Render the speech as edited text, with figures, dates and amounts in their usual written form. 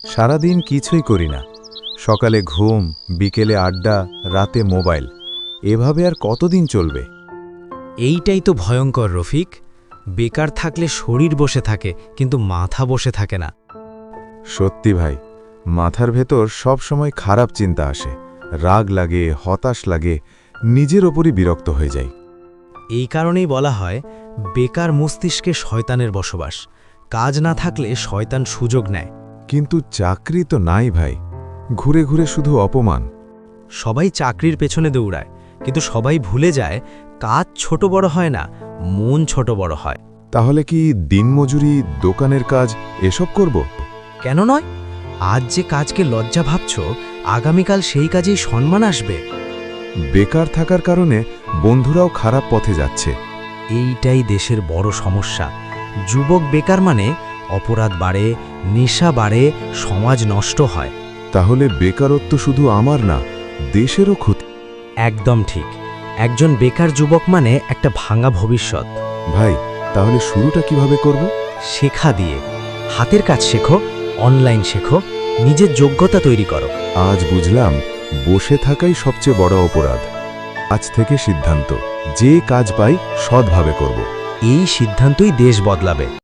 সারাদিন কিছুই করি না, সকালে ঘুম, বিকেলে আড্ডা, রাতে মোবাইল। এভাবে আর কতদিন চলবে? এইটাই তো ভয়ঙ্কর রফিক। বেকার থাকলে শরীর বসে থাকে কিন্তু মাথা বসে থাকে না। সত্যি ভাই, মাথার ভেতর সব সময় খারাপ চিন্তা আসে, রাগ লাগে, হতাশ লাগে, নিজের ওপরই বিরক্ত হয়ে যাই। এই কারণেই বলা হয় বেকার মস্তিষ্কে শয়তানের বসবাস। কাজ না থাকলে শয়তান সুযোগ নেয়। কিন্তু চাকরি তো নাই ভাই, ঘুরে ঘুরে শুধু অপমান। সবাই চাকরির পেছনে দৌড়ায়, কিন্তু সবাই ভুলে যায় কাজ ছোট বড় হয় না, মন ছোট বড় হয়। তাহলে কি দিনমজুরি, দোকানের কাজ এসব করব? কেন নয়? আজ যে কাজকে লজ্জা ভাবছ, আগামীকাল সেই কাজেই সম্মান আসবে। বেকার থাকার কারণে বন্ধুরাও খারাপ পথে যাচ্ছে। এইটাই দেশের বড় সমস্যা। যুবক বেকার মানে অপরাধ বাড়ে, নেশা বাড়ে, সমাজ নষ্ট হয়। তাহলে বেকারত্ব শুধু আমার না, দেশেরও ক্ষতি। একদম ঠিক। একজন বেকার যুবক মানে একটা ভাঙা ভবিষ্যৎ। ভাই, তাহলে শুরুটা কিভাবে করব? শেখা দিয়ে। হাতের কাজ শেখো, অনলাইন শেখো, নিজের যোগ্যতা তৈরি করো। আজ বুঝলাম, বসে থাকাই সবচেয়ে বড় অপরাধ। আজ থেকে সিদ্ধান্ত, যে কাজ পাই সৎভাবে করব। এই সিদ্ধান্তই দেশ বদলাবে।